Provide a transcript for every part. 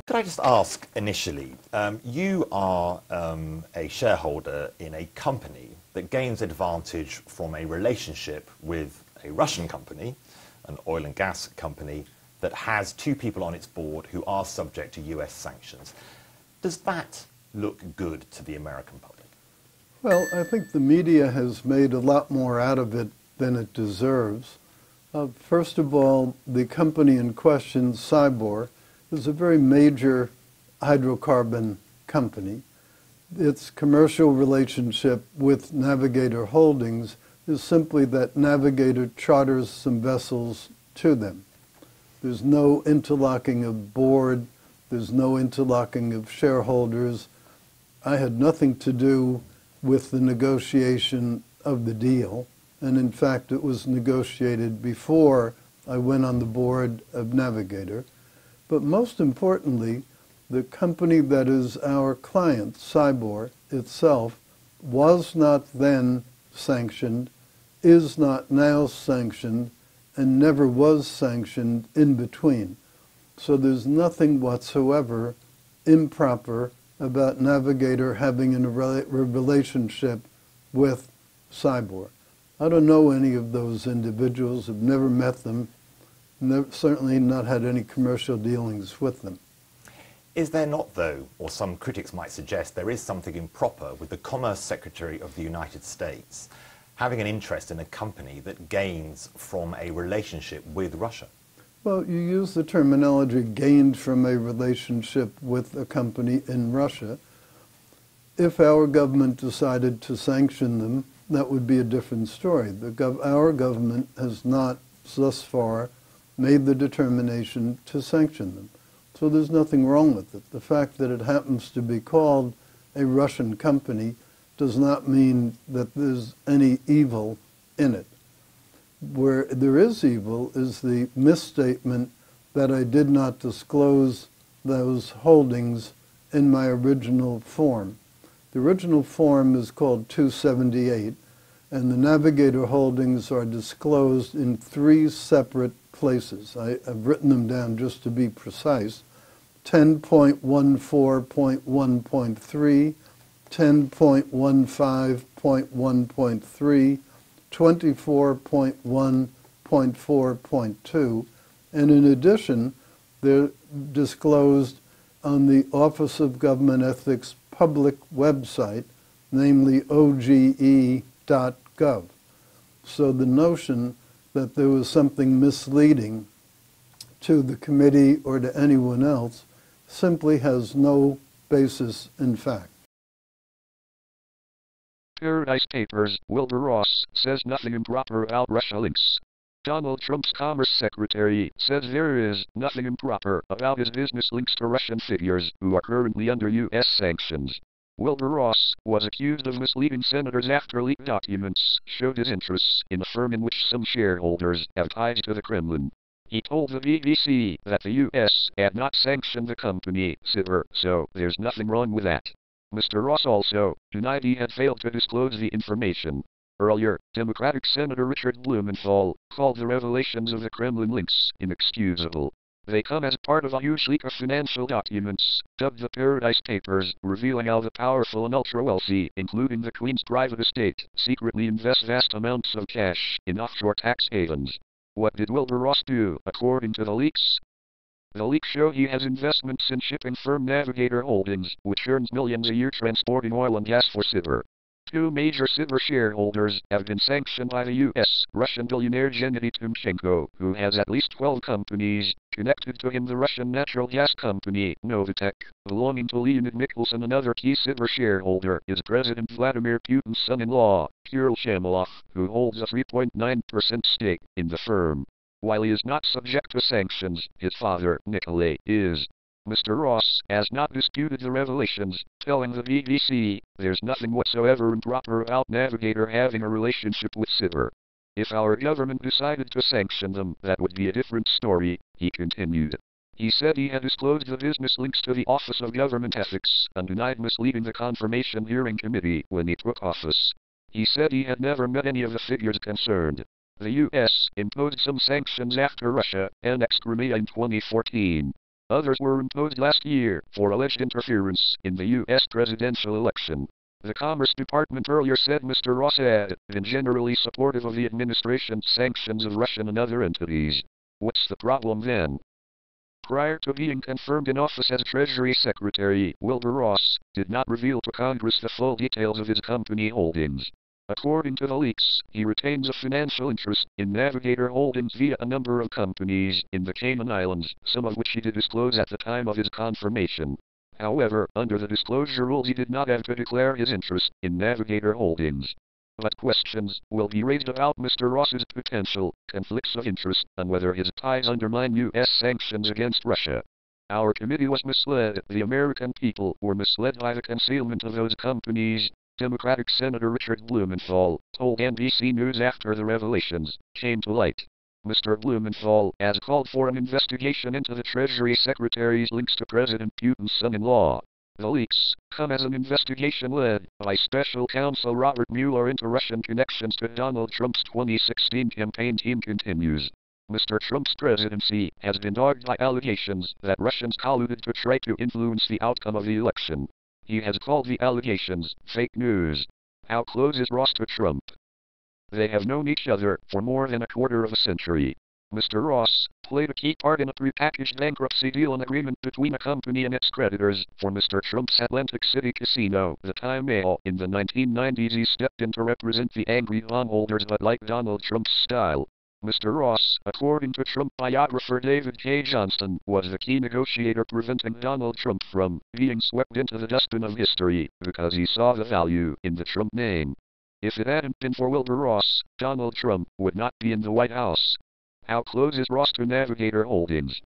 Could I just ask initially, you are a shareholder in a company that gains advantage from a relationship with a Russian company, an oil and gas company, that has two people on its board who are subject to US sanctions. Does that look good to the American public? Well, I think the media has made a lot more out of it than it deserves. First of all, the company in question, Sibur, is a very major hydrocarbon company. Its commercial relationship with Navigator Holdings is simply that Navigator charters some vessels to them. There's no interlocking of board, there's no interlocking of shareholders. I had nothing to do with the negotiation of the deal, and in fact it was negotiated before I went on the board of Navigator. But most importantly, the company that is our client, Sibur itself, was not then sanctioned, is not now sanctioned, and never was sanctioned in between. So there's nothing whatsoever improper about Navigator having a relationship with Sibur. I don't know any of those individuals, have never met them, certainly not had any commercial dealings with them. Is there not, though, or some critics might suggest, there is something improper with the Commerce Secretary of the United States having an interest in a company that gains from a relationship with Russia? Well, you use the terminology gained from a relationship with a company in Russia. If our government decided to sanction them, that would be a different story. Our government has not, thus far, made the determination to sanction them. So there's nothing wrong with it. The fact that it happens to be called a Russian company does not mean that there's any evil in it. Where there is evil is the misstatement that I did not disclose those holdings in my original form. The original form is called 278, and the Navigator holdings are disclosed in 3 separate places. I've written them down just to be precise. 10.14.1.3, 10.15.1.3, 24.1.4.2, and in addition, they're disclosed on the Office of Government Ethics public website, namely oge.gov. So the notion that there was something misleading to the committee or to anyone else simply has no basis in fact. Paradise Papers, Wilbur Ross, says nothing improper about Russia links. Donald Trump's Commerce Secretary says there is nothing improper about his business links to Russian figures who are currently under U.S. sanctions. Wilbur Ross was accused of misleading senators after leaked documents showed his interests in a firm in which some shareholders have ties to the Kremlin. He told the BBC that the U.S. had not sanctioned the company, Sibur, so there's nothing wrong with that. Mr. Ross also denied he had failed to disclose the information. Earlier, Democratic Senator Richard Blumenthal called the revelations of the Kremlin links inexcusable. They come as part of a huge leak of financial documents, dubbed the Paradise Papers, revealing how the powerful and ultra-wealthy, including the Queen's private estate, secretly invest vast amounts of cash in offshore tax havens. What did Wilbur Ross do, according to the leaks? The leaks show he has investments in shipping firm Navigator Holdings, which earns millions a year transporting oil and gas for Sibur. 2 major Sibur shareholders have been sanctioned by the U.S. Russian billionaire Gennady Timchenko, who has at least 12 companies connected to him. The Russian natural gas company, Novatek, belonging to Leonid Mikhelson, another key Sibur shareholder, is President Vladimir Putin's son-in-law, Kirill Shamalov, who holds a 3.9% stake in the firm. While he is not subject to sanctions, his father, Nikolai, is. Mr. Ross has not disputed the revelations, telling the BBC there's nothing whatsoever improper about Navigator having a relationship with Sibur. If our government decided to sanction them, that would be a different story, he continued. He said he had disclosed the business links to the Office of Government Ethics and denied misleading the Confirmation Hearing Committee when he took office. He said he had never met any of the figures concerned. The U.S. imposed some sanctions after Russia annexed Crimea in 2014. Others were imposed last year for alleged interference in the U.S. presidential election. The Commerce Department earlier said Mr. Ross had been generally supportive of the administration's sanctions of Russian and other entities. What's the problem then? Prior to being confirmed in office as Treasury Secretary, Wilbur Ross did not reveal to Congress the full details of his company holdings. According to the leaks, he retains a financial interest in Navigator Holdings via a number of companies in the Cayman Islands, some of which he did disclose at the time of his confirmation. However, under the disclosure rules he did not have to declare his interest in Navigator Holdings. But questions will be raised about Mr. Ross's potential conflicts of interest and whether his ties undermine U.S. sanctions against Russia. Our committee was misled. The American people were misled by the concealment of those companies, Democratic Senator Richard Blumenthal told NBC News after the revelations came to light. Mr. Blumenthal has called for an investigation into the Treasury Secretary's links to President Putin's son-in-law. The leaks come as an investigation led by Special Counsel Robert Mueller into Russian connections to Donald Trump's 2016 campaign team continues. Mr. Trump's presidency has been dogged by allegations that Russians colluded to try to influence the outcome of the election. He has called the allegations fake news. How close is Ross to Trump? They have known each other for more than a quarter of a century. Mr. Ross played a key part in a prepackaged bankruptcy deal, an agreement between a company and its creditors for Mr. Trump's Atlantic City casino, the Time Mail. In the 1990s he stepped in to represent the angry bondholders, but like Donald Trump's style. Mr. Ross, according to Trump biographer David K. Johnston, was the key negotiator preventing Donald Trump from being swept into the dustbin of history because he saw the value in the Trump name. If it hadn't been for Wilbur Ross, Donald Trump would not be in the White House. How close is Ross to Navigator Holdings?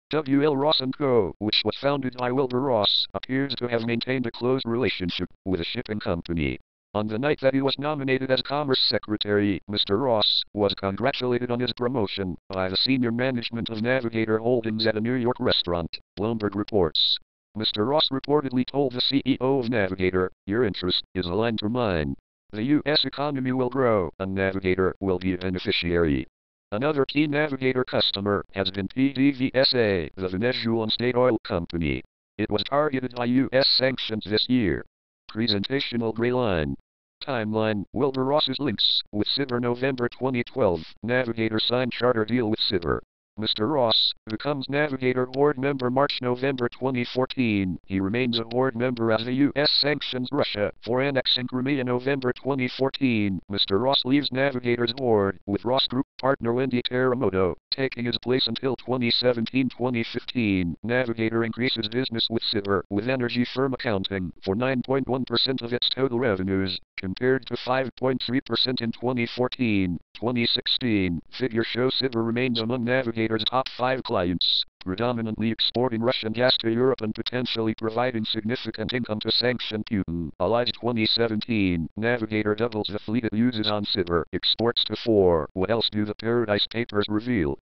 W.L. Ross & Co., which was founded by Wilbur Ross, appears to have maintained a close relationship with a shipping company. On the night that he was nominated as Commerce Secretary, Mr. Ross was congratulated on his promotion by the senior management of Navigator Holdings at a New York restaurant, Bloomberg reports. Mr. Ross reportedly told the CEO of Navigator, "Your interest is aligned to mine. The U.S. economy will grow, and Navigator will be a beneficiary." Another key Navigator customer has been PDVSA, the Venezuelan state oil company. It was targeted by U.S. sanctions this year. Presentational gray line. Timeline: Wilbur Ross's links with Sibur. November 2012, Navigator signed charter deal with Sibur. Mr. Ross becomes Navigator board member March-November 2014. He remains a board member as the U.S. sanctions Russia for annexing Crimea November 2014. Mr. Ross leaves Navigator's board, with Ross Group partner Wendy Teramoto taking his place until 2017-2015. Navigator increases business with Sibur, with energy firm accounting for 9.1% of its total revenues, compared to 5.3% in 2014. 2016 figures show Sibur remains among Navigator's top 5 clients, predominantly exporting Russian gas to Europe and potentially providing significant income to sanctioned Putin. Allied 2017, Navigator doubles the fleet it uses on Sibur, exports to 4. What else do the Paradise Papers reveal?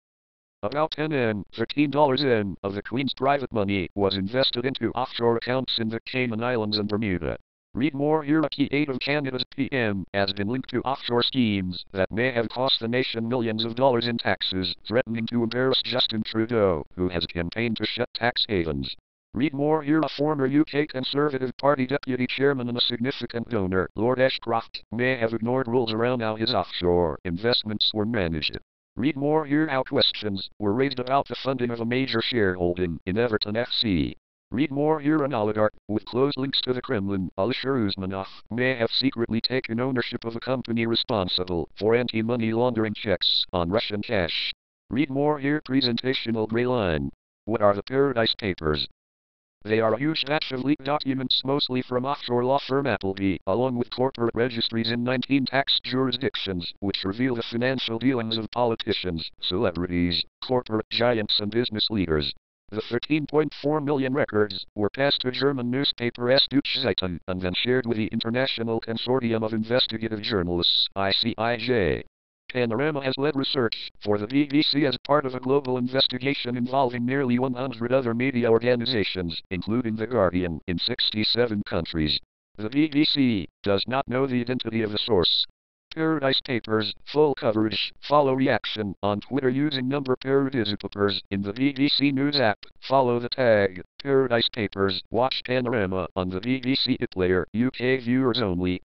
About $13 of the Queen's private money was invested into offshore accounts in the Cayman Islands and Bermuda. Read more here. A key aide of Canada's PM has been linked to offshore schemes that may have cost the nation millions of dollars in taxes, threatening to embarrass Justin Trudeau, who has campaigned to shut tax havens. Read more here. A former UK Conservative Party deputy chairman and a significant donor, Lord Ashcroft, may have ignored rules around how his offshore investments were managed. Read more here. How questions were raised about the funding of a major shareholding in Everton FC. Read more here. An oligarch with close links to the Kremlin, Alisher Usmanov, may have secretly taken ownership of a company responsible for anti-money laundering checks on Russian cash. Read more here. Presentational gray line. What are the Paradise Papers? They are a huge batch of leaked documents, mostly from offshore law firm Appleby, along with corporate registries in 19 tax jurisdictions, which reveal the financial dealings of politicians, celebrities, corporate giants and business leaders. The 13.4 million records were passed to German newspaper Süddeutsche Zeitung and then shared with the International Consortium of Investigative Journalists, ICIJ. Panorama has led research for the BBC as part of a global investigation involving nearly 100 other media organizations, including The Guardian, in 67 countries. The BBC does not know the identity of the source. Paradise Papers, full coverage, follow reaction on Twitter using number Paradise Papers in the BBC News app, follow the tag, Paradise Papers, watch Panorama on the BBC iPlayer, UK viewers only.